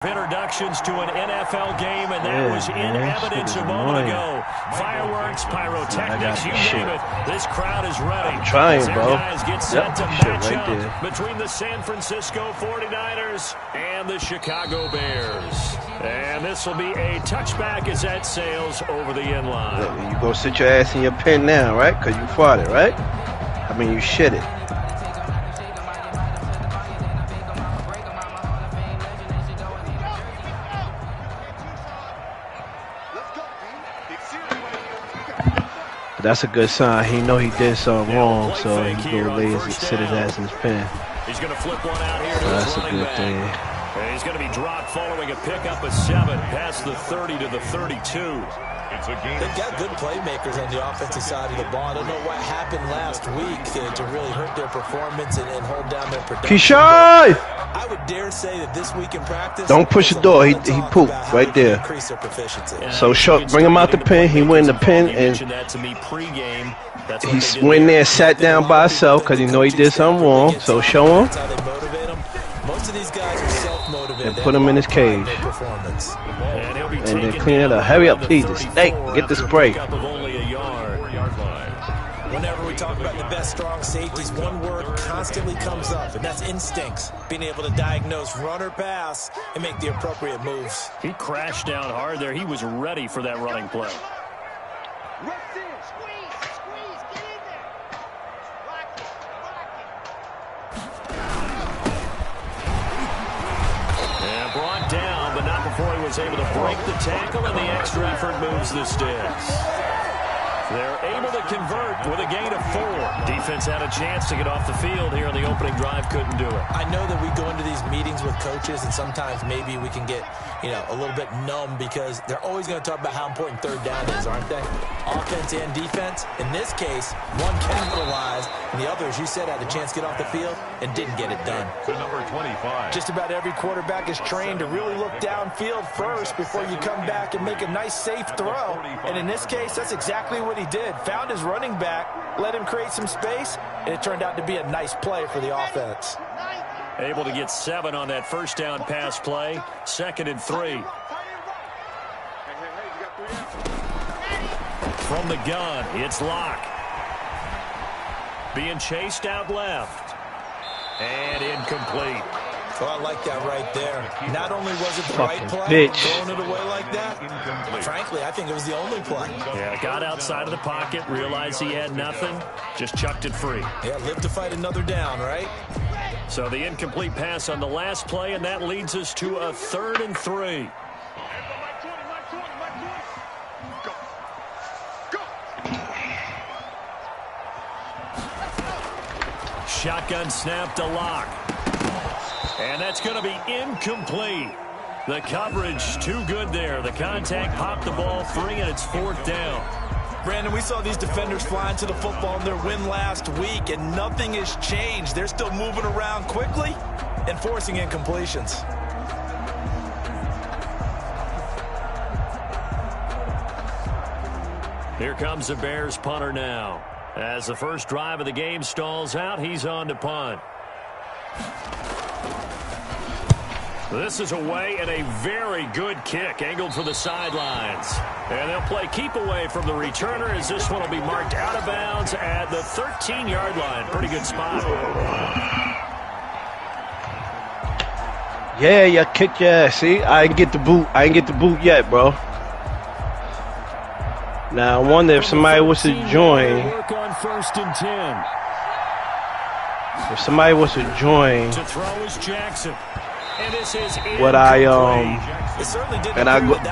Introductions to an NFL game, and that was in evidence a moment ago. Fireworks, pyrotechnics, you name it. This crowd is ready. I'm trying, bro. Guys get set to match up between the San Francisco 49ers and the Chicago Bears. And this will be a touchback as that sails over the end line. You go sit your ass in your pen now, right? Because you farted, right? I mean, you shit it. But that's a good sign. He know he did something wrong, so he go lazy, sit his ass in his pen. He's going to flip one out here. So that's a good thing. And he's going to be dropped following a pickup of 7 past the 30 to the 32. They've got good playmakers on the offensive side of the ball. I don't know what happened last week to really hurt their performance and hold down their production. Keyshawn! I would dare say that this week in practice, don't push the door. He pooped right there. So bring him out the pen. He went in the pen and he went there and sat down by himself because he know he did something wrong. So show him. Most of these guys are self-motivated. And put him in his cage. And then clean it up. Hurry up, please. Hey, get the spray. Whenever we talk about the best strong safeties, one word constantly comes up, and that's instincts. Being able to diagnose run or pass and make the appropriate moves. He crashed down hard there. He was ready for that running play. And brought down, but not before he was able to break the tackle, and the extra effort moves the sticks. They're able to convert with a gain of 4. Defense had a chance to get off the field here on the opening drive, couldn't do it. I know that we go into these meetings with coaches, and sometimes maybe we can get, a little bit numb because they're always going to talk about how important third down is, aren't they? Offense and defense. In this case, one capitalized, and the other, as you said, had a chance to get off the field and didn't get it done. To number 25. Just about every quarterback is trained to really look downfield first before you come back and make a nice, safe throw. And in this case, that's exactly what he did. Found his running back, let him create some space, and it turned out to be a nice play for the offense. Able to get 7 on that first down pass play. 2nd and 3. From the gun, it's Locke. Being chased out left. And incomplete. Well, I like that right there. Not only was it the right play, throwing it away like that, frankly, I think it was the only play. Yeah, got outside of the pocket, realized he had nothing, just chucked it free. Yeah, live to fight another down, right? So the incomplete pass on the last play, and that leads us to a 3rd and 3. Shotgun snap to Locke. And that's going to be incomplete. The coverage too good there. The contact popped the ball free, and it's 4th down. Brandon, we saw these defenders flying to the football in their win last week, and nothing has changed. They're still moving around quickly and forcing incompletions. Here comes the Bears punter now. As the first drive of the game stalls out, he's on to punt. This is away and a very good kick angled for the sidelines. And they'll play keep away from the returner as this one will be marked out of bounds at the 13-yard line. Pretty good spot. Yeah, you kicked your ass. See, I didn't get the boot. I ain't get the boot yet, bro. Now, I wonder if somebody was to join. Work on 1st and 10. If somebody was to join. To throw is Jackson. And this is what I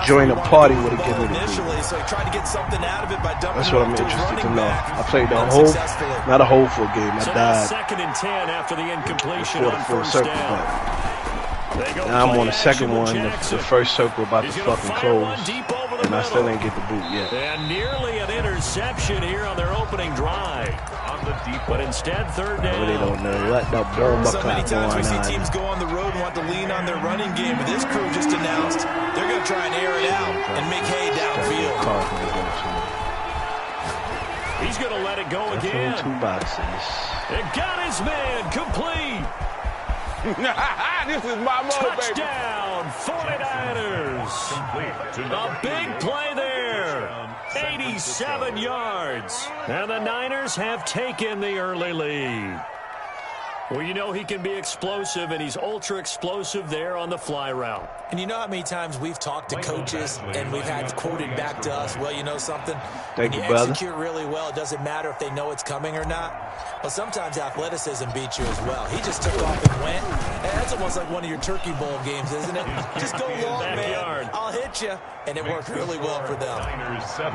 joined a party would have given me. So he tried to get something out of it by dumping. That's what I'm interested to know. I played the whole, not a whole full game. I died. 2nd and 10 after the incompletion on full 1st circle. down. Now I'm on the second one. The first circle about to fucking close, and I still ain't get the boot yet. And nearly an interception here on their opening drive. But instead, 3rd down. They don't know. Let the bomb So many times we see teams go on the road and want to lean on their running game, but this crew just announced they're going to try and air it out and make hay downfield. He's going to let it go again. 2 boxes. It got his man complete. This is my mode, Touchdown, 49ers. A big play there. 87 yards. And the Niners have taken the early lead. Well, you know he can be explosive, and he's ultra-explosive there on the fly route. And you know how many times we've talked to coaches and we've had quoted back to us, well, you know something? Thank you, when you brother. execute really well, it doesn't matter if they know it's coming or not. Well, sometimes athleticism beats you as well. He just took off and went. And that's almost like one of your Turkey Bowl games, isn't it? Just go long, man. I'll hit you. And it worked really well for them.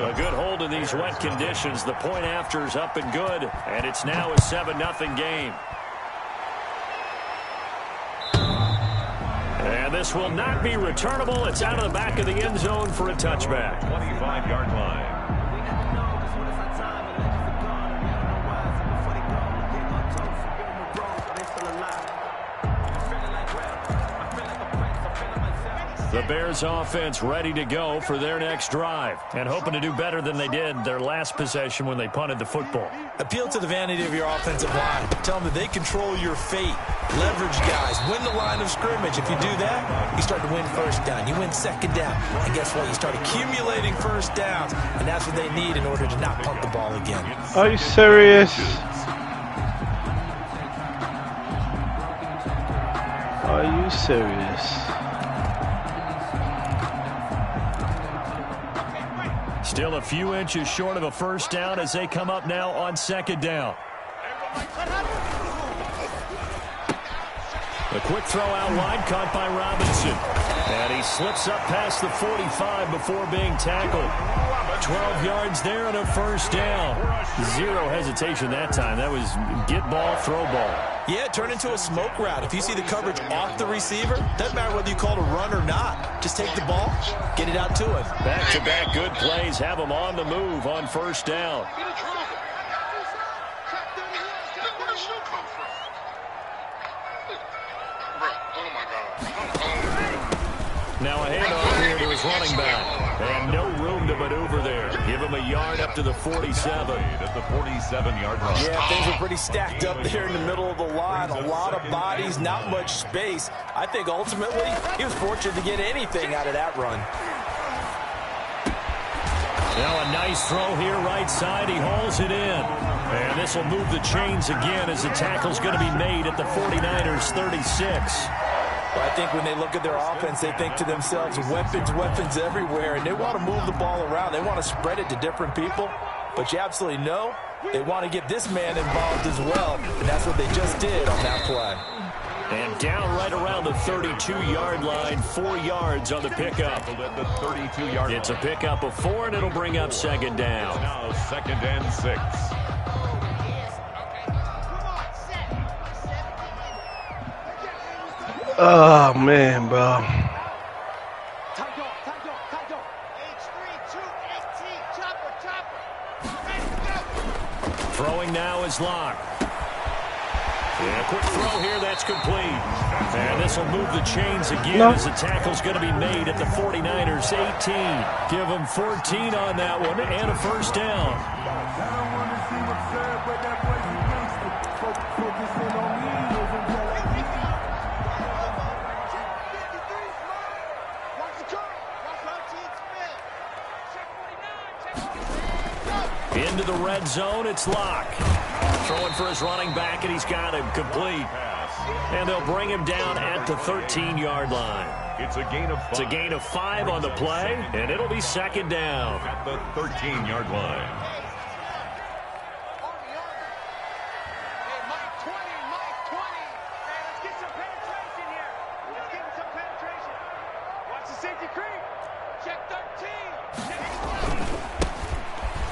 A good hold in these wet conditions. The point after is up and good. And it's now a 7-0 game. And this will not be returnable. It's out of the back of the end zone for a touchback. 25-yard line. The Bears offense ready to go for their next drive and hoping to do better than they did their last possession when they punted the football. Appeal to the vanity of your offensive line. Tell them that they control your fate. Leverage guys. Win the line of scrimmage. If you do that, you start to win first down. You win second down. And guess what? You start accumulating first downs. And that's what they need in order to not punt the ball again. Are you serious? Are you serious? Still a few inches short of a first down as they come up now on second down. The quick throw out wide, caught by Robinson. And he slips up past the 45 before being tackled. 12 yards there and a first down. Zero hesitation that time. That was get ball, throw ball. Yeah, turn into a smoke route. If you see the coverage off the receiver, doesn't matter whether you call it a run or not. Just take the ball, get it out to him. Back-to-back good plays have him on the move on first down. Now a handoff here to his running back. And no room to maneuver there. Give him a yard up to the 47. At the 47-yard line. Yeah, things are pretty stacked up there in the middle of the line. A lot of bodies, not much space. I think ultimately he was fortunate to get anything out of that run. Now a nice throw here right side. He hauls it in. And this will move the chains again as the tackle's going to be made at the 49ers 36. Well, I think when they look at their offense, they think to themselves, weapons everywhere, and they want to move the ball around. They want to spread it to different people, but you absolutely know they want to get this man involved as well, and that's what they just did on that play. And down right around the 32-yard line, 4 yards on the pickup. At the 32-yard line. It's a pickup of 4, and it'll bring up second down. Now 2nd and 6. Oh, man, bro. Throwing now is Locke. Yeah, quick throw here, that's complete. And this will move the chains again as the tackle's going to be made at the 49ers 18. Give them 14 on that one and a first down. Into the red zone, it's Locke. Throwing for his running back, and he's got him complete. And they'll bring him down at the 13-yard line. It's a gain of 5. It's a gain of 5 on the play, and it'll be second down. At the 13-yard line.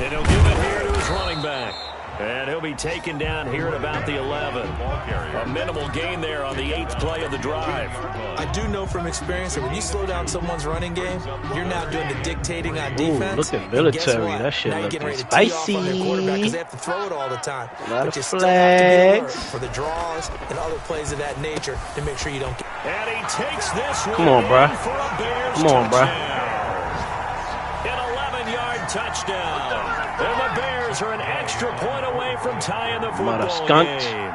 And he'll give it here to his running back. And he'll be taken down here at about the 11. A minimal gain there on the 8th play of the drive. I do know from experience that when you slow down someone's running game, you're now doing the dictating on defense. Ooh, look at military. That shit looking spicy. Because they have to throw it all the time. A lot of you still have to be alert flags for the draws and other plays of that nature to make sure you don't get. And he takes this one. Come on, bro. Come on, bro. An 11-yard touchdown. And the Bears are an extra point away from tying the football game.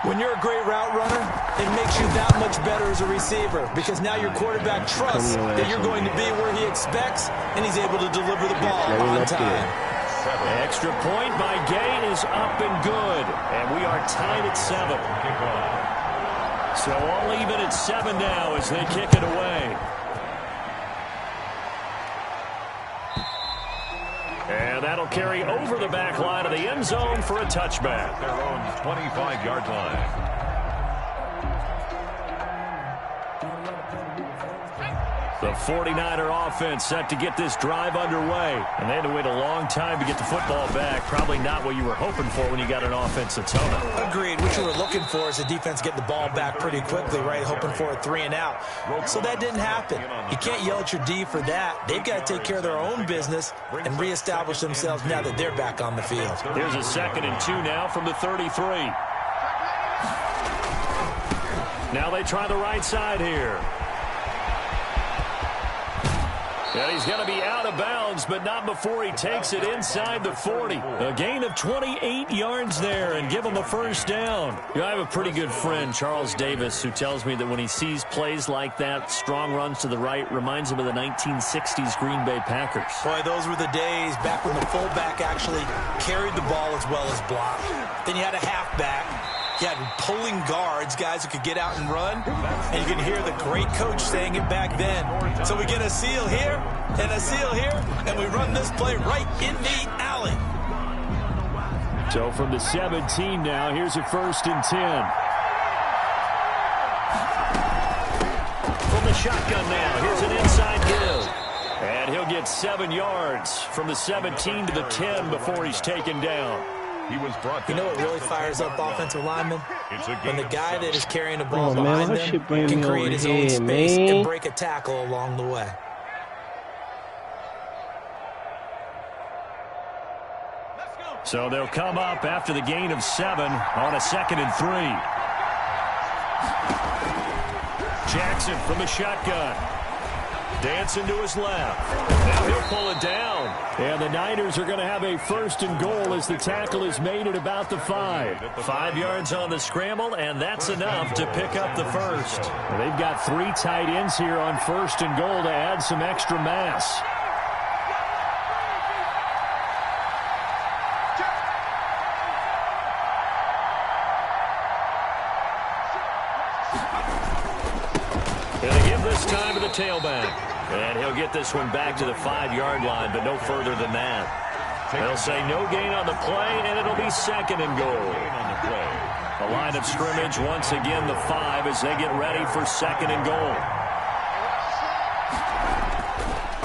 When you're a great route runner, it makes you that much better as a receiver because now your quarterback trusts that you're going to be where he expects, and he's able to deliver the ball on time. Extra point by Gay is up and good, and we are tied at 7. So all even at 7 now as they kick it away. And that'll carry over the back line of the end zone for a touchback. Their own 25-yard line. The 49er offense set to get this drive underway. And they had to wait a long time to get the football back. Probably not what you were hoping for when you got an offense that's home. Agreed. What you were looking for is the defense getting the ball back pretty quickly, right? Hoping for a 3-and-out. So that didn't happen. You can't yell at your D for that. They've got to take care of their own business and reestablish themselves now that they're back on the field. Here's a 2nd and 2 now from the 33. Now they try the right side here. And he's going to be out of bounds, but not before he takes it inside the 40. A gain of 28 yards there and give him a first down. You know, I have a pretty good friend, Charles Davis, who tells me that when he sees plays like that, strong runs to the right, reminds him of the 1960s Green Bay Packers. Boy, those were the days back when the fullback actually carried the ball as well as blocked. Then you had a halfback. You had pulling guards, guys who could get out and run, and you can hear the great coach saying it back then. So we get a seal here and a seal here, and we run this play right in the alley. So from the 17 now, here's a 1st and 10. From the shotgun now, here's an inside give. And he'll get 7 yards from the 17 to the 10 before he's taken down. He was brought down. You know what really fires up offensive linemen? When the guy that is carrying the ball man, behind them can create his own space and break a tackle along the way. So they'll come up after the gain of 7 on a 2nd and 3. Jackson from the shotgun. Dancing to his left. Now he'll pull it down. And the Niners are going to have a 1st and goal as the tackle is made at about the 5. 5 yards on the scramble, and that's enough to pick up the first. They've got 3 tight ends here on 1st and goal to add some extra mass. They give this time to the tailback. And he'll get this one back to the 5-yard line, but no further than that. They'll say no gain on the play, and it'll be 2nd and goal. The line of scrimmage, once again, the 5 as they get ready for 2nd and goal.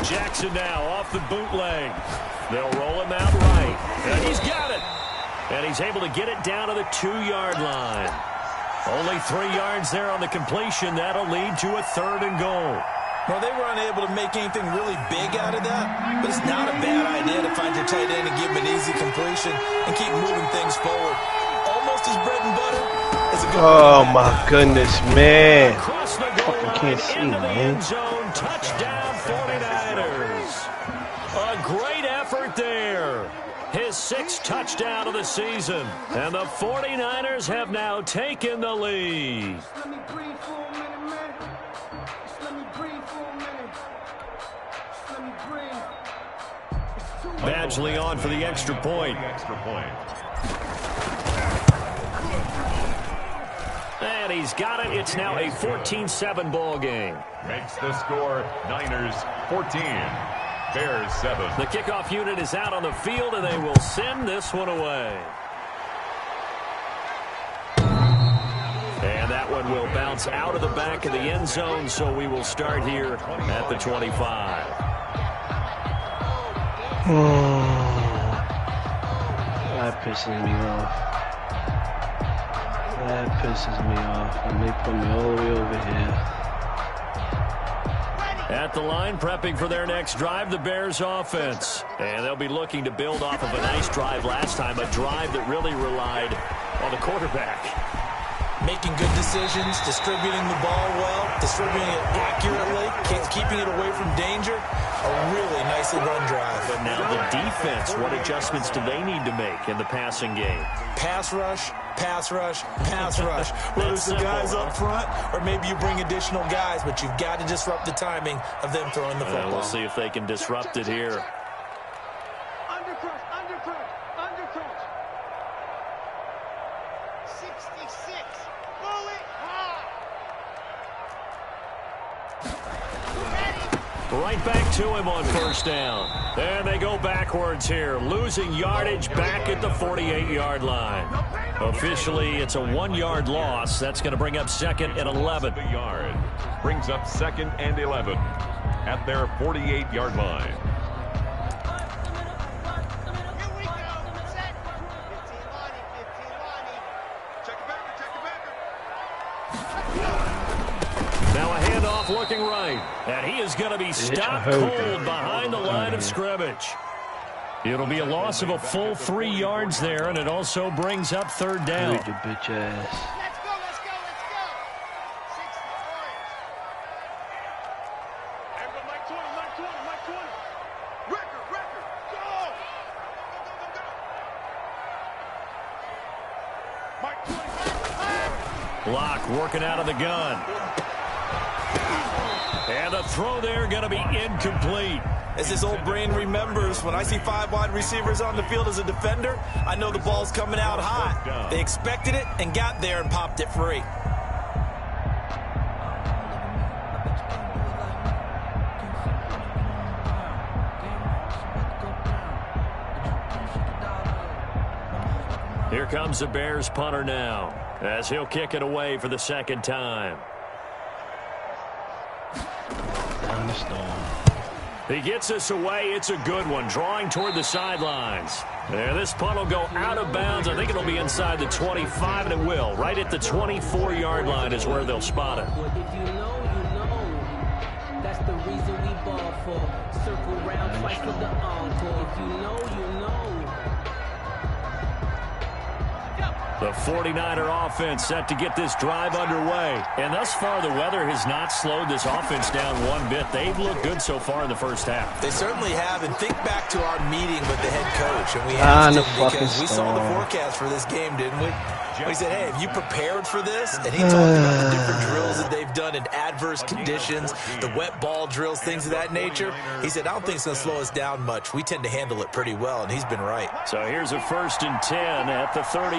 Jackson now off the bootleg. They'll roll him out right. And he's got it. And he's able to get it down to the 2-yard line. Only 3 yards there on the completion. That'll lead to a 3rd and goal. Well, they were unable to make anything really big out of that, but it's not a bad idea to find your tight end and give him an easy completion and keep moving things forward. Almost as bread and butter as a good Oh, my goodness, man. Across the goal I can't see, into the man. end zone. Touchdown 49ers. A great effort there. His 6th touchdown of the season. And the 49ers have now taken the lead. Badgley on for the extra point. And he's got it. It's now a 14-7 ball game. Makes the score Niners 14, Bears 7. The kickoff unit is out on the field, and they will send this one away. And that one will bounce out of the back of the end zone, so we will start here at the 25. That pisses me off. That pisses me off. And they put me all the way over here. At the line, prepping for their next drive, the Bears offense. And they'll be looking to build off of a nice drive last time, a drive that really relied on the quarterback. making good decisions, distributing the ball well, distributing it accurately, keeping it away from danger. A really nicely run drive. But now the defense, what adjustments do they need to make in the passing game? Pass rush, pass rush, pass rush. Whether it's the guys up front or maybe you bring additional guys, but you've got to disrupt the timing of them throwing the football. We'll see if they can disrupt it here. Right back to him on first down. And they go backwards here, losing yardage back at the 48-yard line. Officially, it's a 1-yard loss. That's going to bring up 2nd and 11. Yard. Brings up 2nd and 11 at their 48-yard line. Looking right, and he is going to be stopped cold behind the line of scrimmage. It'll be a loss of a full 3 yards there, and it also brings up 3rd down. Your bitch ass. Let's go. 6 points. Everybody, Mike 20. Record, go! Mike 20. Block working out of the gun. And the throw there going to be incomplete. As his old brain remembers, when I see 5 wide receivers on the field as a defender, I know the ball's coming out hot. They expected it and got there and popped it free. Here comes the Bears punter now, as he'll kick it away for the 2nd time. He gets this away. It's a good one, drawing toward the sidelines. There, this punt will go out of bounds. I think it'll be inside the 25, and it will. Right at the 24-yard line is where they'll spot it. If you know, that's the reason we ball for. Circle round twice for the encore. If you know, The 49er offense set to get this drive underway. And thus far, the weather has not slowed this offense down one bit. They've looked good so far in the first half. They certainly have. And think back to our meeting with the head coach. And we asked him because we saw the forecast for this game, didn't we? We said, hey, have you prepared for this? And he talked about the different drills that they've done in adverse conditions, the wet ball drills, things of that nature. He said, I don't think it's going to slow us down much. We tend to handle it pretty well, and he's been right. So here's a 1st and 10 at the 38.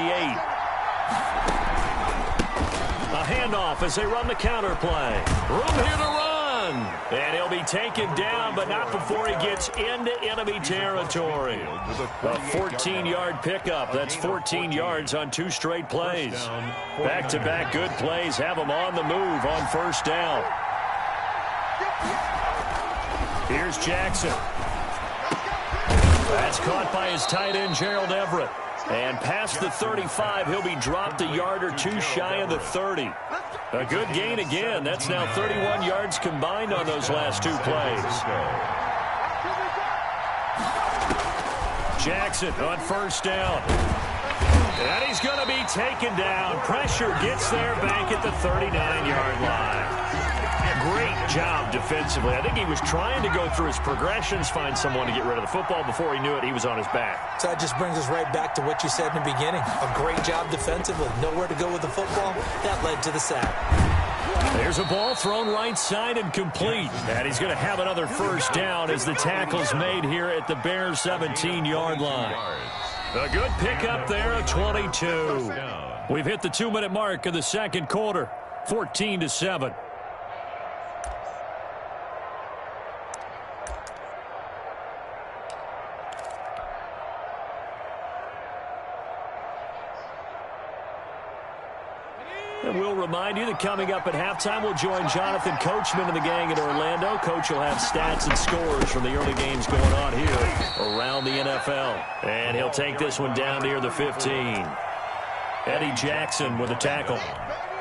A handoff as they run the counter play. Room here to run. And he'll be taken down, but not before he gets into enemy territory. A 14-yard pickup. That's 14 yards on 2 straight plays. Back-to-back good plays have him on the move on first down. Here's Jackson. That's caught by his tight end, Gerald Everett. And past the 35, he'll be dropped a yard or 2 shy of the 30. A good gain again. That's now 31 yards combined on those last 2 plays. Jackson on first down. And he's going to be taken down. Pressure gets there back at the 39-yard line. Great job defensively. I think he was trying to go through his progressions, find someone to get rid of the football. Before he knew it, he was on his back. So that just brings us right back to what you said in the beginning. A great job defensively. Nowhere to go with the football. That led to the sack. There's a ball thrown right side and complete. And he's going to have another first down as the tackle's made here at the Bears' 17-yard line. A good pickup there of 22. We've hit the 2-minute mark of the second quarter. 14-7. And we'll remind you that coming up at halftime, we'll join Jonathan Coachman and the gang in Orlando. Coach will have stats and scores from the early games going on here around the NFL. And he'll take this one down near the 15. Eddie Jackson with a tackle.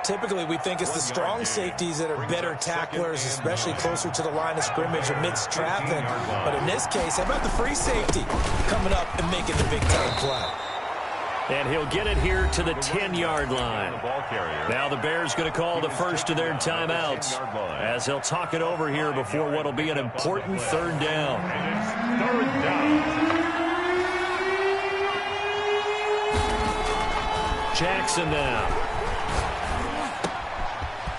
Typically, we think it's the strong safeties that are better tacklers, especially closer to the line of scrimmage amidst traffic. But in this case, how about the free safety coming up and making the big-time play? And he'll get it here to the 10-yard line. Now the Bears going to call the first of their timeouts as they'll talk it over here before what will be an important third down. And it's third down. Jackson now.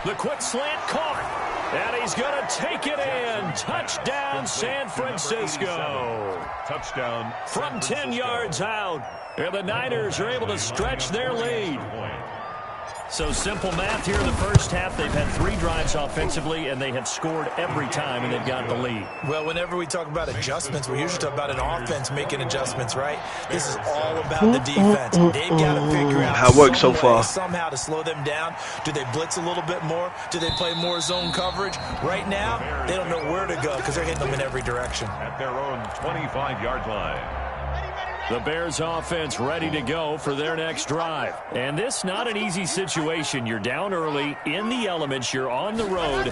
The quick slant caught. And he's going to take it in. Touchdown, San Francisco. Touchdown. From 10 yards out. And the Niners are able to stretch their lead. So simple math here in the first half. They've had 3 drives offensively, and they have scored every time, and they've got the lead. Well, whenever we talk about adjustments, we usually talk about an offense making adjustments, right? This is all about the defense. They've got to figure out how it works so far. Somehow to slow them down. Do they blitz a little bit more? Do they play more zone coverage? Right now, they don't know where to go because they're hitting them in every direction. At their own 25-yard line. The Bears offense ready to go for their next drive. And this not an easy situation. You're down early, in the elements, you're on the road.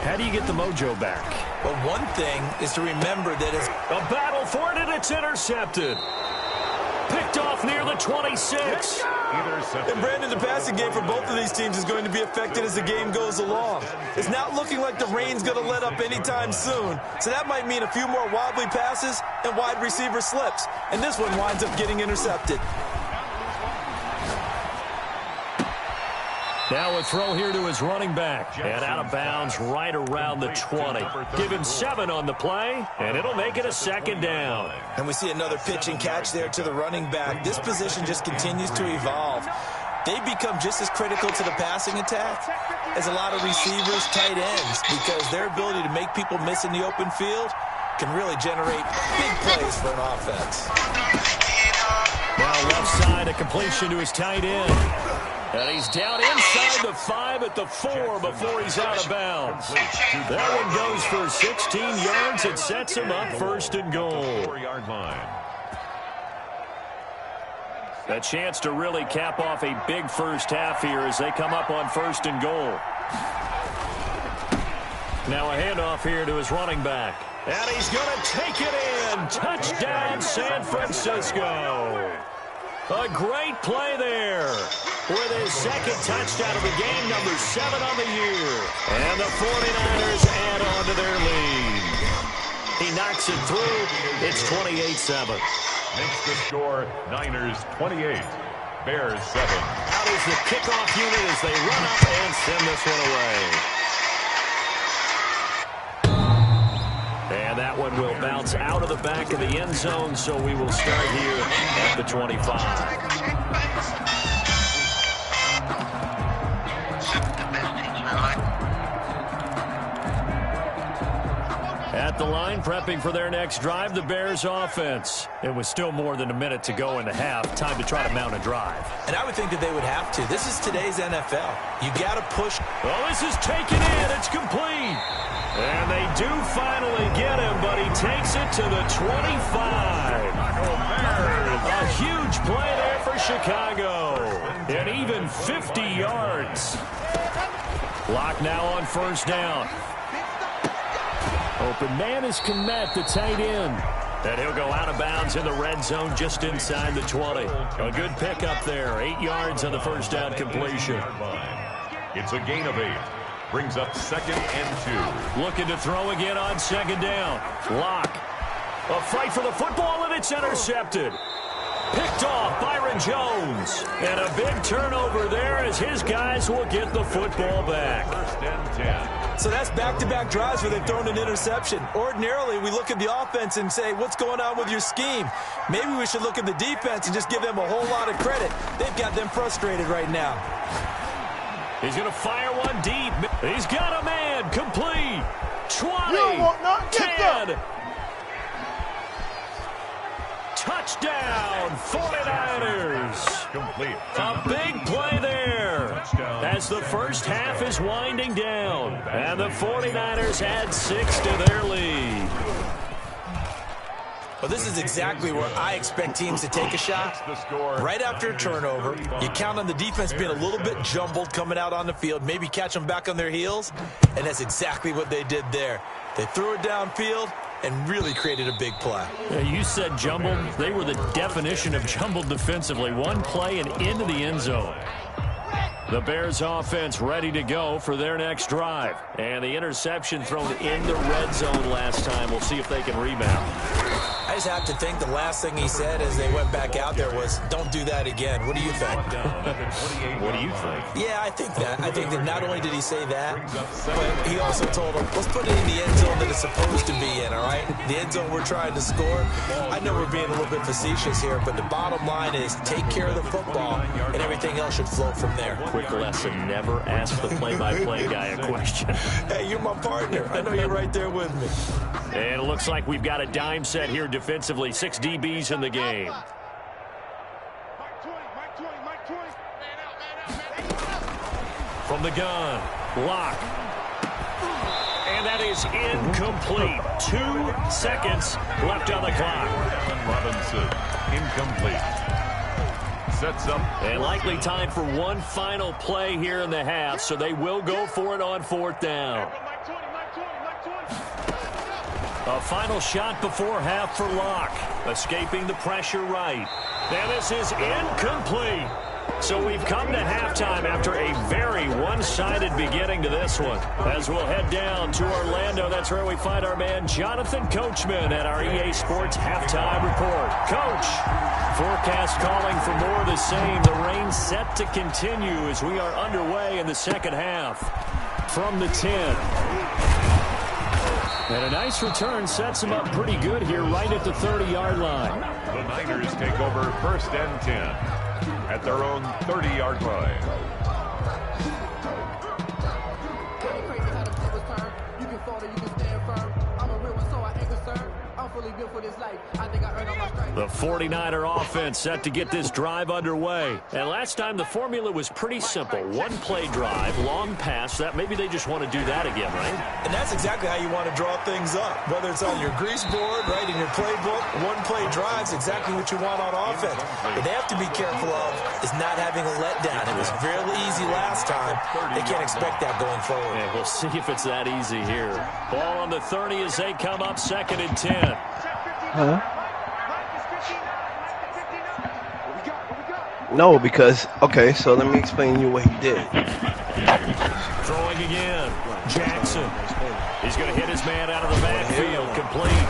How do you get the mojo back? Well, one thing is to remember that it's a battle for it, and it's intercepted. Picked off near the 26. And Brandon, the passing game for both of these teams is going to be affected as the game goes along. It's not looking like the rain's going to let up anytime soon. So that might mean a few more wobbly passes and wide receiver slips. And this one winds up getting intercepted. Now a throw here to his running back. And out of bounds right around the 20. Give him 7 on the play, and it'll make it a second down. And we see another pitch and catch there to the running back. This position just continues to evolve. They become just as critical to the passing attack as a lot of receivers, tight ends, because their ability to make people miss in the open field can really generate big plays for an offense. Now left side, a completion to his tight end. And he's down inside the 5 at the 4 before he's out of bounds. That one goes for 16 yards. It sets him up first and goal. 4-yard line. A chance to really cap off a big first half here as they come up on first and goal. Now a handoff here to his running back. And he's going to take it in. Touchdown, San Francisco. A great play there with his second touchdown of the game, number 7 on the year. And the 49ers add on to their lead. He knocks it through. It's 28-7. Makes the score Niners 28, Bears 7. Out is the kickoff unit as they run up and send this one away. And that one will bounce out of the back of the end zone, so we will start here at the 25. At the line, prepping for their next drive, the Bears offense. It was still more than a minute to go in the half. Time to try to mount a drive. And I would think that they would have to. This is today's NFL. You got to push. Well, this is taken in. It's complete. And they do finally get him, but he takes it to the 25. A huge play there for Chicago. And even 50 yards. Clock now on first down. Open man is Kmet, the tight end. And he'll go out of bounds in the red zone just inside the 20. A good pickup there. 8 yards on the first down completion. It's a gain of 8. Brings up 2nd and 2. Looking to throw again on second down. Lock. A fight for the football, and it's intercepted. Picked off Byron Jones. And a big turnover there as his guys will get the football back. 1st and 10. So that's back-to-back drives where they've thrown an interception. Ordinarily, we look at the offense and say, what's going on with your scheme? Maybe we should look at the defense and just give them a whole lot of credit. They've got them frustrated right now. He's going to fire one deep. He's got a man. Complete. 20. 10. Touchdown, 49ers. Complete. A big play there as the first half is winding down. And the 49ers add 6 to their lead. Well, this is exactly where I expect teams to take a shot. Right after a turnover, you count on the defense being a little bit jumbled coming out on the field, maybe catch them back on their heels, and that's exactly what they did there. They threw it downfield, and really created a big play. Yeah, you said jumbled. They were the definition of jumbled defensively. One play and into the end zone. The Bears offense ready to go for their next drive. And the interception thrown in the red zone last time. We'll see if they can rebound. I just have to think the last thing he said as they went back out there was, don't do that again. What do you think? What do you think? Yeah, I think that. I think that not only did he say that, but he also told them, let's put it in the end zone that it's supposed to be in, all right? The end zone we're trying to score. I know we're being a little bit facetious here, but the bottom line is take care of the football, and everything else should flow from there. Quick lesson, never ask the play-by-play guy a question. Hey, you're my partner. I know you're right there with me. And it looks like we've got a dime set here defensively. 6 DBs in the game. From the gun, Locke. And that is incomplete. 2 seconds left on the clock. Robinson, incomplete. Sets up. And likely time for one final play here in the half, so they will go for it on 4th down. A final shot before half for Locke. Escaping the pressure right. And this is incomplete. So we've come to halftime after a very one-sided beginning to this one. As we'll head down to Orlando, that's where we find our man Jonathan Coachman at our EA Sports Halftime Report. Coach, forecast calling for more of the same. The rain set to continue as we are underway in the second half. From the 10. And a nice return sets him up pretty good here right at the 30-yard line. The Niners take over 1st and 10 at their own 30-yard line. The 49er offense set to get this drive underway. And last time the formula was pretty simple. One-play drive, long pass. That maybe they just want to do that again, right? And that's exactly how you want to draw things up. Whether it's on your grease board, right, in your playbook, one-play drive's exactly what you want on offense. What they have to be careful of is not having a letdown. It was fairly easy last time. They can't expect that going forward. Yeah, we'll see if it's that easy here. Ball on the 30 as they come up 2nd and 10. No, because, okay, so let me explain to you what he did. Throwing again. Jackson. He's going to hit his man out of the backfield. Complete.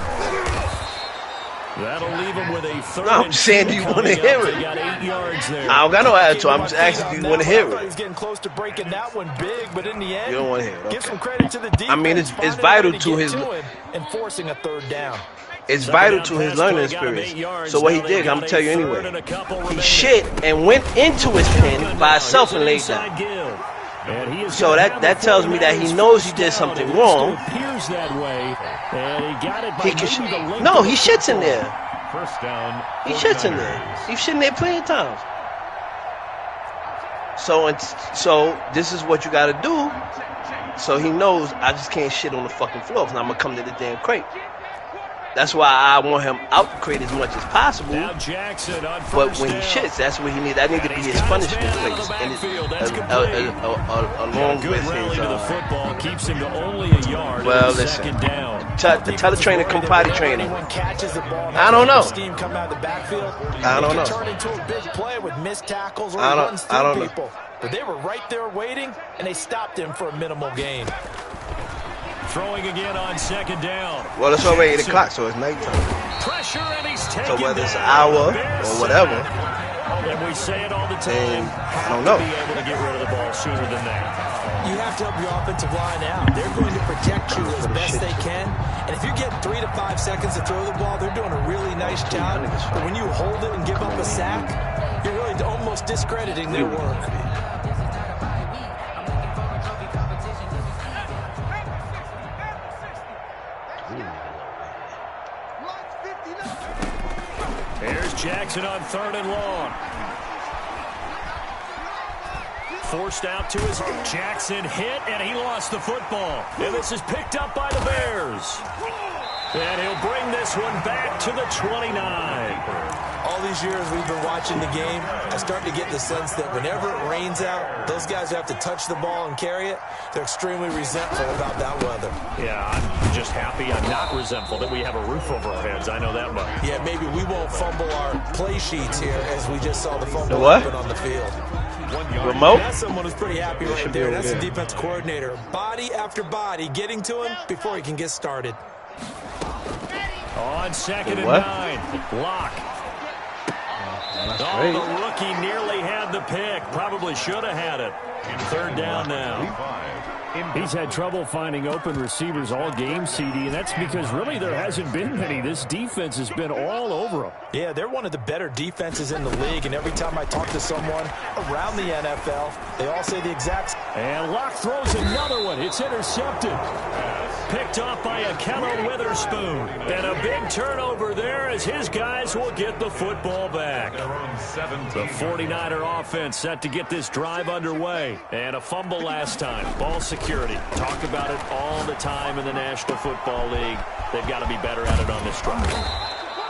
That'll leave him with a 3rd. No, I'm just saying, do you want to hear it? They got 8 yards there. I don't got no attitude. I'm just asking, do you want to hear He's it? getting close to breaking that one big, but in the end, You don't want to hear it. give Okay. some credit to the defense. I mean, it's vital to his. And forcing a 3rd down. It's vital to his learning experience. So what he did, I'm going to tell you anyway. He shit and went into his pen by himself and laid down. So that tells me that he knows he did something wrong. He can, no, he shits in there. 1st down. He shits in there. He's shitting there plenty of times. So this is what you got to do. So he knows I just can't shit on the fucking floor because I'm going to come to the damn crate. That's why I want him out the crate as much as possible. But when he shits, that's what he needs. That need to be his punishment place. And along with his keeps him to only a yard. Well, listen. Tell the trainer come potty train him. I don't know. I don't know. Turn into a big play with missed tackles or I runs don't through know. people. But they were right there waiting, and they stopped him for a minimal gain. Throwing again on 2nd down. Well, it's already 8 o'clock, so it's nighttime. Pressure, and he's taken So whether it's an down. hour or whatever, And we say it all the time. then I don't know. Be able to get rid of the ball sooner than that. You have to help your offensive line out. They're going to protect you as best they can. And if you get 3 to 5 seconds to throw the ball, they're doing a really nice job. But when you hold it and give up a sack, you're really almost discrediting their work. Here's Jackson on 3rd and long. Forced out to his Jackson hit, and he lost the football. And this is picked up by the Bears. And he'll bring this one back to the 29. All these years we've been watching the game, I start to get the sense that whenever it rains out, those guys who have to touch the ball and carry it, they're extremely resentful about that weather. Yeah, I'm just happy I'm not resentful that we have a roof over our heads. I know that much. Yeah, maybe we won't fumble our play sheets here as we just saw the fumble happen on the field. Remote? That's someone who's pretty happy right there. That's the defense coordinator. Body after body getting to him before he can get started. On 2nd and 9, Locke. The rookie nearly had the pick. Probably should have had it. 3rd down now. He's had trouble finding open receivers all game, CD, and that's because really there hasn't been many. This defense has been all over them. Yeah, they're one of the better defenses in the league, and every time I talk to someone around the NFL, they all say the exact same. And Locke throws another one. It's intercepted. Picked off by Akello Witherspoon. And a big turnover there as his guys will get the football back. The 49er offense set to get this drive underway. And a fumble last time. Ball security. Talk about it all the time in the National Football League. They've got to be better at it on this drive.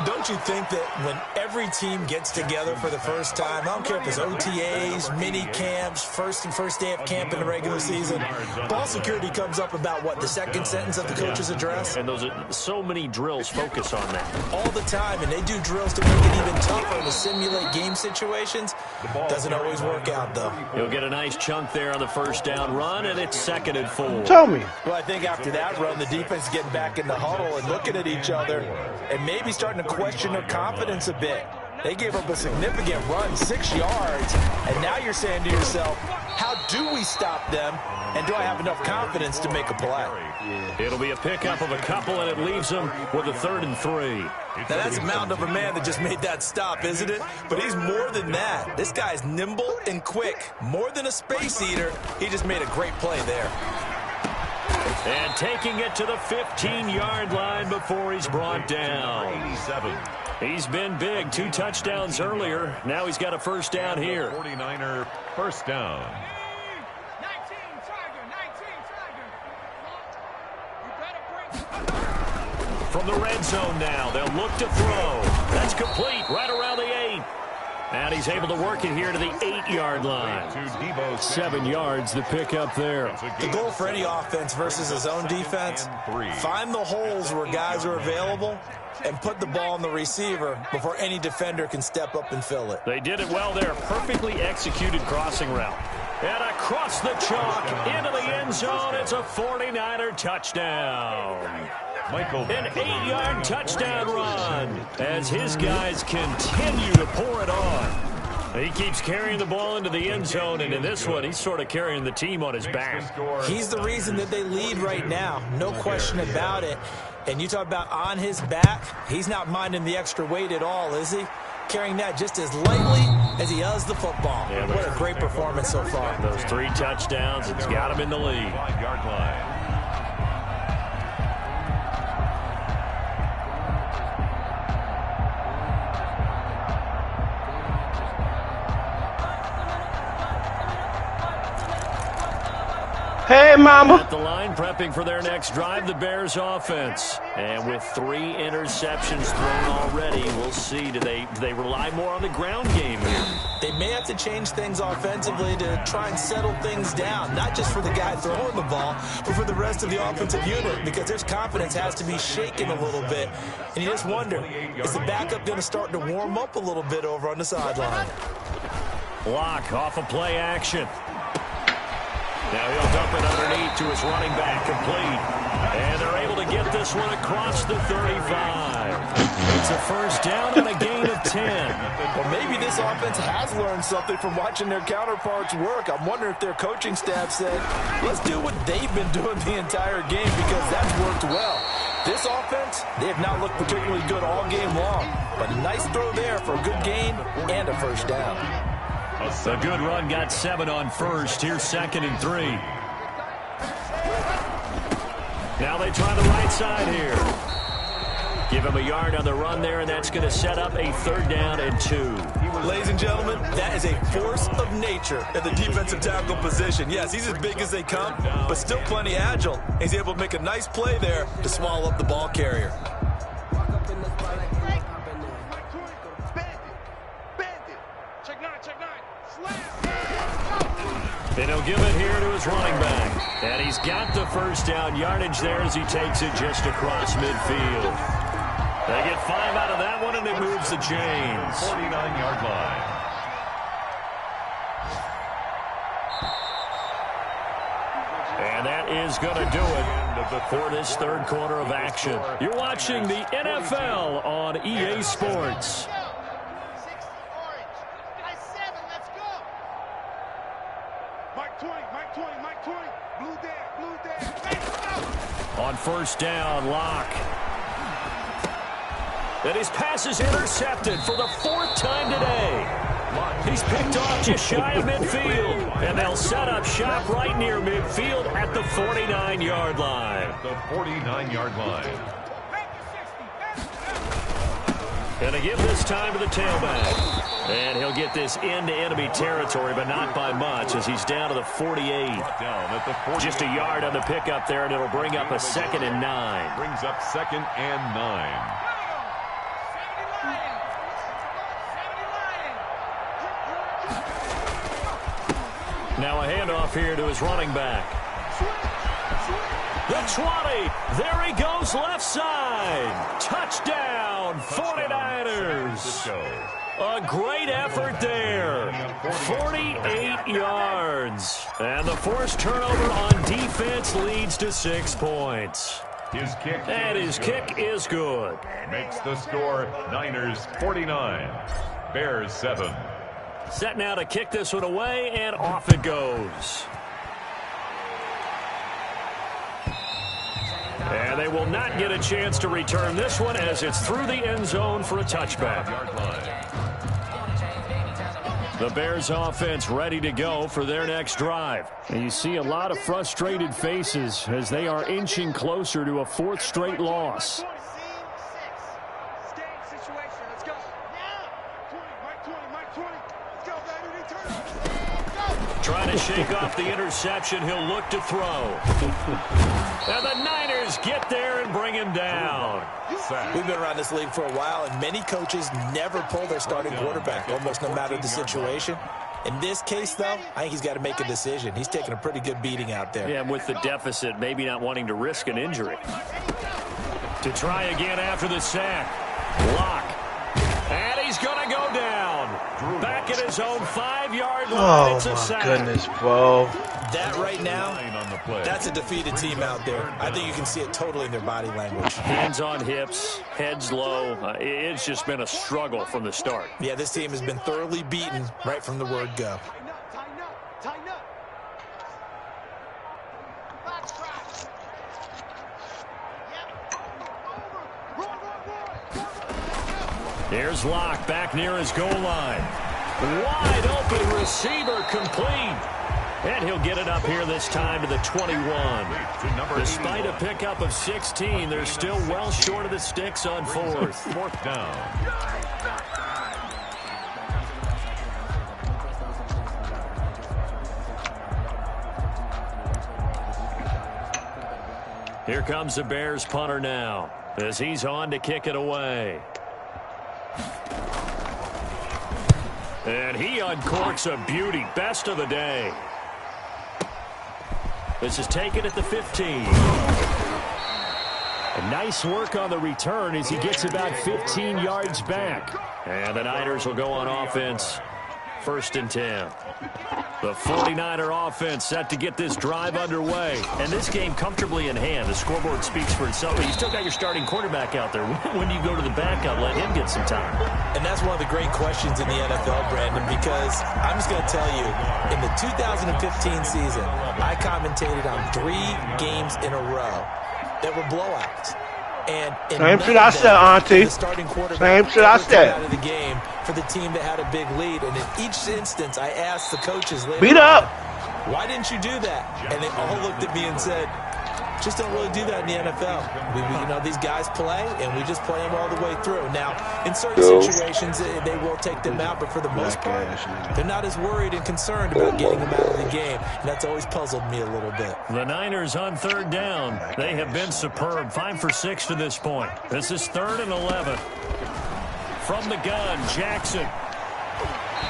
Don't you think that when every team gets together for the first time, I don't care if it's OTAs, mini camps, first day of camp in the regular season, ball security comes up about, what, the second sentence of the coach's address? And those are so many drills focus on that. All the time, and they do drills to make it even tougher to simulate game situations. Doesn't always work out, though. He'll get a nice chunk there on the 1st down run, and it's 2nd and 4. Tell me. Well, I think after that run, the defense is getting back in the huddle and looking at each other and maybe starting to question their confidence a bit. They gave up a significant run, 6 yards, and now you're saying to yourself, how do we stop them, and do I have enough confidence to make a play? It'll be a pickup of a couple, and it leaves them with a 3rd and 3. Now, that's a mountain of a man that just made that stop, isn't it? But he's more than that. This guy's nimble and quick. More than a space eater, he just made a great play there. And taking it to the 15-yard line before he's brought down. 87. He's been big. 2 touchdowns earlier. Now he's got a 1st down here. 49er 1st down. 19 Tiger. You better bring. From the red zone now, they'll look to throw. That's complete right around the 8. And he's able to work it here to the 8-yard line. 7 yards to pick up there. The goal for any offense versus his own defense, find the holes where guys are available and put the ball on the receiver before any defender can step up and fill it. They did it well there. Perfectly executed crossing route. And across the chalk into the end zone. It's a 49er touchdown. An 8-yard touchdown run as his guys continue to pour it on. He keeps carrying the ball into the end zone, and in this one, he's sort of carrying the team on his back. He's the reason that they lead right now. No question about it. And you talk about on his back, he's not minding the extra weight at all, is he? Carrying that just as lightly as he does the football. Yeah, what a great performance so far. Those 3 touchdowns, it's got him in the lead. 5-yard line. Hey, mama. At the line, prepping for their next drive, the Bears offense. And with 3 interceptions thrown already, we'll see. Do they rely more on the ground game here? They may have to change things offensively to try and settle things down, not just for the guy throwing the ball, but for the rest of the offensive unit, because their confidence has to be shaken a little bit. And you just wonder, is the backup going to start to warm up a little bit over on the sideline? Locke off of play action. Now he'll dump it underneath to his running back, complete. And they're able to get this one across the 35. It's a 1st down and a gain of 10. Well, maybe this offense has learned something from watching their counterparts work. I'm wondering if their coaching staff said, let's do what they've been doing the entire game, because that's worked well. This offense, they have not looked particularly good all game long. But a nice throw there for a good gain and a 1st down. A good run got 7 on 1st. Here's 2nd and 3. Now they try the right side here. Give him a yard on the run there, and that's going to set up a 3rd down and 2. Ladies and gentlemen, that is a force of nature at the defensive tackle position. Yes, he's as big as they come, but still plenty agile. He's able to make a nice play there to swallow up the ball carrier. And he'll give it here to his running back. And he's got the first down yardage there as he takes it just across midfield. They get 5 out of that one, and it moves the chains. 49-yard line. And that is going to do it for this third quarter of action. You're watching the NFL on EA Sports. On first down, Locke. And his pass is intercepted for the 4th time today. He's picked off just shy of midfield. And they'll set up shop right near midfield at the 49-yard line. The 49-yard line. And to give this time to the tailback. And he'll get this into enemy territory, but not by much as he's down to the 48. Just a yard on the pickup there, and it'll bring up a 2nd and 9. Brings up 2nd and 9. Now a handoff here to his running back. The 20. There he goes left side. Touchdown, 49ers. A great effort there. 48 yards. And the forced turnover on defense leads to 6 points. His kick and his kick is good. Makes the score Niners 49, Bears 7. Set now to kick this one away, and off it goes. And they will not get a chance to return this one as it's through the end zone for a touchback. The Bears offense ready to go for their next drive. And you see a lot of frustrated faces as they are inching closer to a 4th straight loss. Trying to shake off the interception. He'll look to throw. And the Niners get there and bring him down. We've been around this league for a while, and many coaches never pull their starting quarterback, almost no matter the situation. In this case, though, I think he's got to make a decision. He's taking a pretty good beating out there. Yeah, and with the deficit, maybe not wanting to risk an injury. To try again after the sack. Lock. And he's going to go down. Back at his own 5-yard line. It's a sack. Oh, my goodness, bro. That right now, that's a defeated team out there. I think you can see it totally in their body language. Hands on hips, heads low. It's just been a struggle from the start. Yeah, this team has been thoroughly beaten right from the word go. Here's Locke back near his goal line. Wide open receiver complete. And he'll get it up here this time to the 21. Despite a pickup of 16, they're still well short of the sticks on 4th. 4th down. Here comes the Bears punter now as he's on to kick it away. And he uncorks a beauty. Best of the day. This is taken at the 15. And nice work on the return as he gets about 15 yards back. And the Niners will go on offense. 1st and 10. The 49er offense set to get this drive underway. And this game comfortably in hand. The scoreboard speaks for itself. But you still got your starting quarterback out there. When do you go to the backup? Let him get some time. And that's one of the great questions in the NFL, Brandon, because I'm just going to tell you, in the 2015 season, I commentated on 3 games in a row that were blowouts. And same shit I said, Auntie. The starting quarterback same shit I said. Out of the game for the team that had a big lead. And in each instance, I asked the coaches later, beat up. Why didn't you do that? And they all looked at me and said, just don't really do that in the NFL. These guys play, and we just play them all the way through. Now, in certain situations, they will take them out, but for the most part, they're not as worried and concerned about getting them out of the game. And that's always puzzled me a little bit. The Niners on 3rd down. They have been superb. 5 for 6 to this point. This is 3rd and 11. From the gun, Jackson.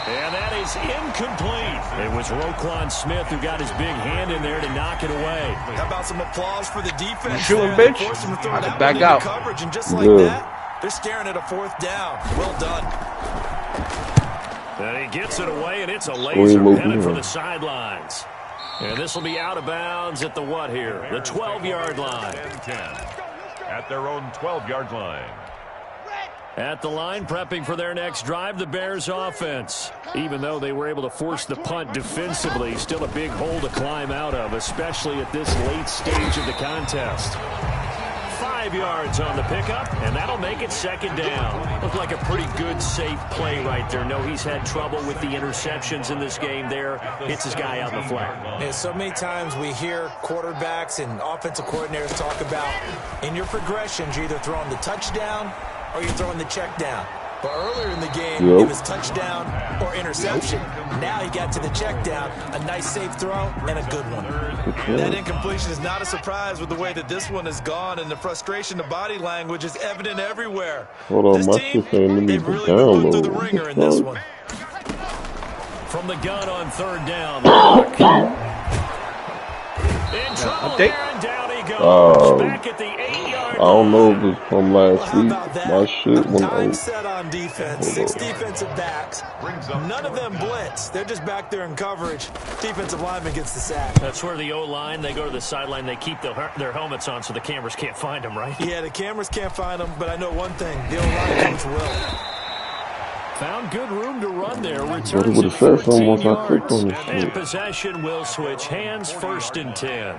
And that is incomplete. It was Roquan Smith who got his big hand in there to knock it away. How about some applause for the defense? Chewing, bitch. Forced him to throw I that can back one out. into coverage, and just like that, they're staring at a 4th down. Well done. And he gets it away, and it's a laser headed for the sidelines. And this will be out of bounds at the what here? The 12-yard line. 10 at their own 12-yard line. At the line, prepping for their next drive, the Bears offense. Even though they were able to force the punt defensively, still a big hole to climb out of, especially at this late stage of the contest. 5 yards on the pickup, and that'll make it 2nd down. Looked like a pretty good, safe play right there. No, he's had trouble with the interceptions in this game there. Hits his guy out in the flat. Yeah, so many times we hear quarterbacks and offensive coordinators talk about in your progressions, you're either throwing the touchdown or you're throwing the check down. But earlier in the game, it was touchdown or interception. Now he got to the check down, a nice safe throw, and a good one. That incompletion is not a surprise with the way that this one has gone, and the frustration, the body language is evident everywhere. Hold on, This my team, shit saying let me they've really been put through the download. ringer in this one. From the gun on 3rd down. Lock. In trouble there, and down he goes. Back at the 8-yard line. I don't know if it's from last week. My shit when Time I set on defense. 6 defensive backs. None of them blitz. They're just back there in coverage. Defensive lineman gets the sack. That's where the O-line, they go to the sideline, they keep their helmets on so the cameras can't find them, right? Yeah, the cameras can't find them, but I know one thing. The O-line coach will. Found good room to run there. Returns would've it said something 14 once I clicked yards. on this And shit. possession will switch hands, 1st and 10.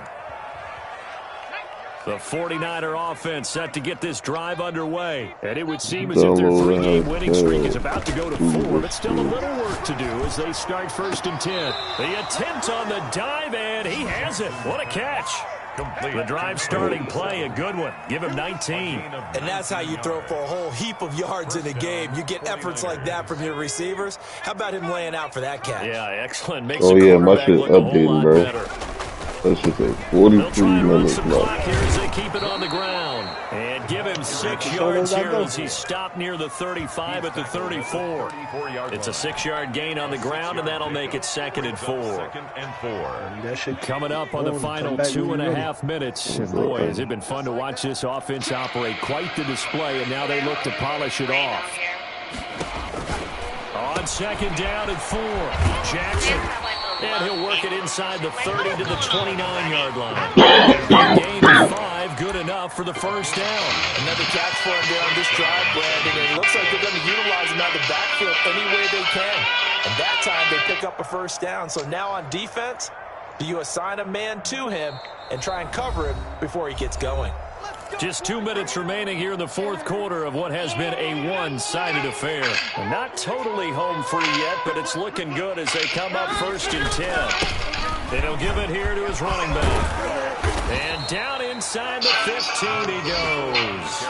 The 49er offense set to get this drive underway. And it would seem as if their 3-game winning streak is about to go to 4, but still a little work to do as they start 1st and 10. The attempt on the dive, and he has it. What a catch. The drive starting play, a good one. Give him 19. And that's how you throw for a whole heap of yards in a game. You get efforts like that from your receivers. How about him laying out for that catch? Yeah, excellent. Makes Oh the yeah, my quarterback shit look a whole lot updating, bro. better. That shit say They'll 43 try and run minutes some clock left. here as they keep it on the ground. And give him 6 yards here as he stopped near the 35 at the 34. It's a 6-yard gain on the ground, and that'll make it 2nd and 4. 2nd and 4. Coming up on the final 2.5 minutes. And boy, has it been fun to watch this offense operate. Quite the display, and now they look to polish it off. On 2nd down and 4, Jackson. And he'll work it inside the 30 to the 29-yard line. Gain of 5, good enough for the 1st down. Another catch for him there on this drive, Brandon. And it looks like they're going to utilize him out of the backfield any way they can. And that time they pick up a 1st down. So now on defense, do you assign a man to him and try and cover him before he gets going? Just 2 minutes remaining here in the 4th quarter of what has been a one-sided affair. And not totally home free yet, but it's looking good as they come up 1st and 10. And he'll give it here to his running back. And down inside the 15 he goes.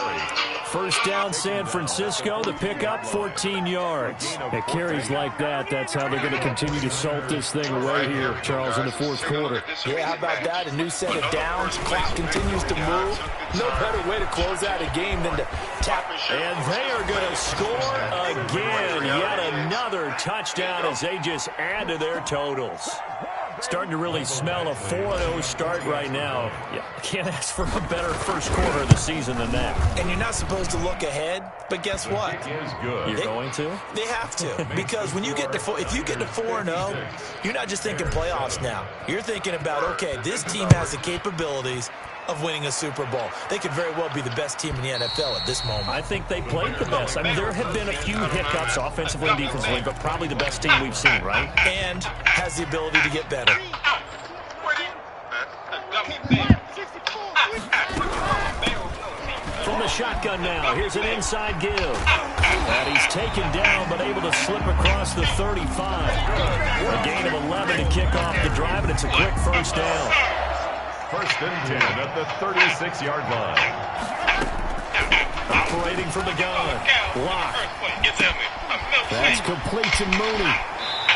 1st down San Francisco, the pickup 14 yards. It carries like that. That's how they're going to continue to salt this thing away here, Charles, in the 4th quarter. Yeah, how about that? A new set of downs. Clock continues to move. No better way to close out a game than to tap. And they are going to score again. Yet another touchdown as they just add to their totals. Starting to really smell a 4-0 start right now. Yeah, can't ask for a better 1st quarter of the season than that. And you're not supposed to look ahead, but guess what? Is good. You're going to? They have to, because when you get to if you get to 4-0, you're not just thinking playoffs now. You're thinking about, okay, this team has the capabilities of winning a Super Bowl. They could very well be the best team in the NFL at this moment. I think they played the best. I mean, there have been a few hiccups offensively and defensively, but probably the best team we've seen, right? And has the ability to get better. From the shotgun now, here's an inside give. And he's taken down, but able to slip across the 35. A gain of 11 to kick off the drive, and it's a quick 1st down. 1st and 10 at the 36-yard line. Operating from the gun. Lock. That's complete to Mooney.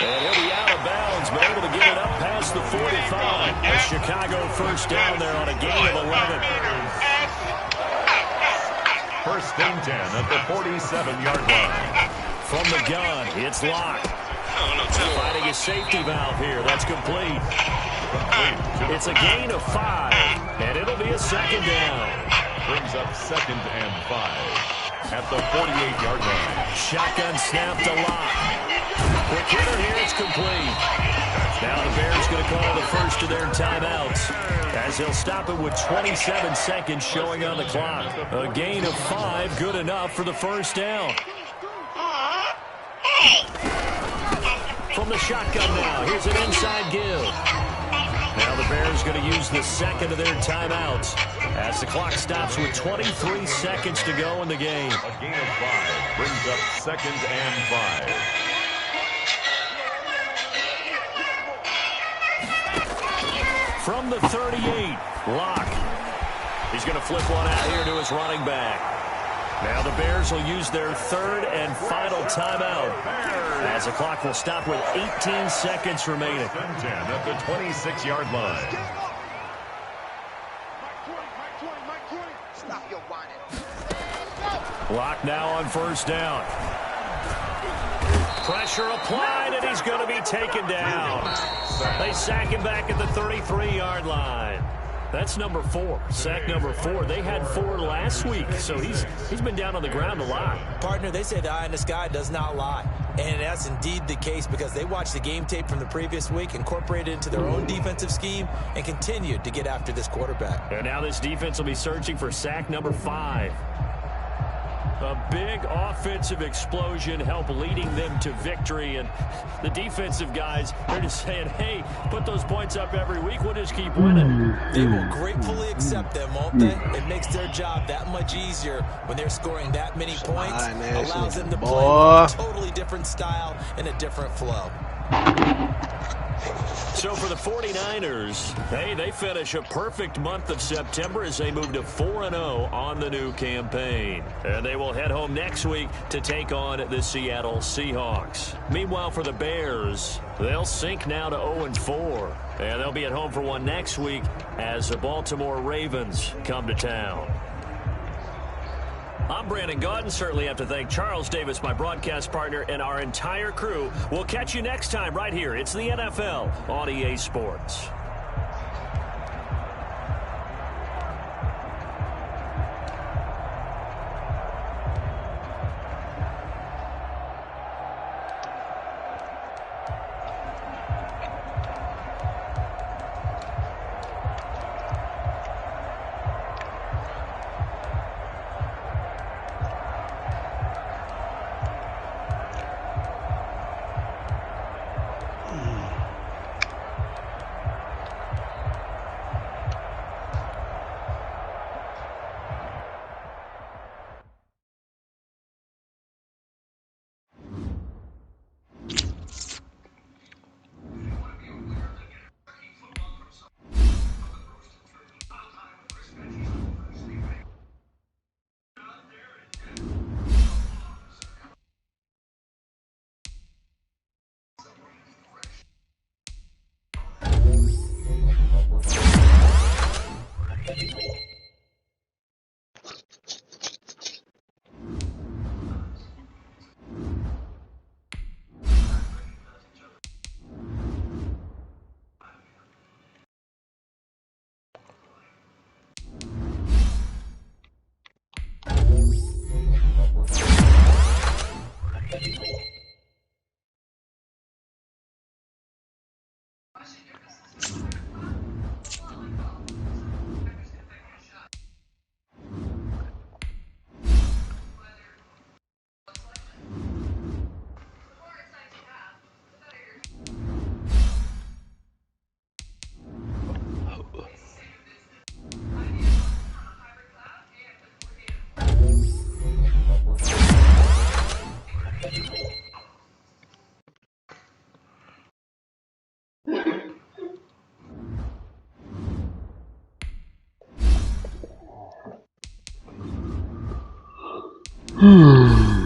And he'll be out of bounds, but able to get it up past the 45. A Chicago 1st down there on a gain of 11. 1st and 10 at the 47-yard line. From the gun, it's Lock. Finding a safety valve here. That's complete. It's a gain of 5, and it'll be a second down. Brings up 2nd and 5 at the 48-yard line. Shotgun snap to Locke. Quick hitter here. It's complete. Now the Bears going to call the first of their timeouts, as they'll stop it with 27 seconds showing on the clock. A gain of 5, good enough for the first down. From the shotgun now, here's an inside give. Now the Bears going to use the second of their timeouts, as the clock stops with 23 seconds to go in the game. A gain of 5 brings up 2nd and 5. From the 38, Locke. He's going to flip one out here to his running back. Now the Bears will use their third and final timeout, as the clock will stop with 18 seconds remaining. 10 at the 26-yard line. Stop your whining. Locke now on first down. Pressure applied, and he's going to be taken down. They sack him back at the 33-yard line. That's number 4, sack number 4. They had 4 last week, so he's been down on the ground a lot. Partner, they say the eye in the sky does not lie. And that's indeed the case, because they watched the game tape from the previous week, incorporated it into their own defensive scheme, and continued to get after this quarterback. And now this defense will be searching for sack number 5. A big offensive explosion helped leading them to victory, and the defensive guys, they're just saying, hey, put those points up every week, we'll just keep winning. They will gratefully accept them, won't they? It makes their job that much easier when they're scoring that many points. Allows them to play a totally different style and a different flow. So for the 49ers, hey, they finish a perfect month of September as they move to 4-0 on the new campaign. And they will head home next week to take on the Seattle Seahawks. Meanwhile, for the Bears, they'll sink now to 0-4. And they'll be at home for one next week as the Baltimore Ravens come to town. I'm Brandon Gaudin. Certainly have to thank Charles Davis, my broadcast partner, and our entire crew. We'll catch you next time right here. It's the NFL on EA Sports. Hmm.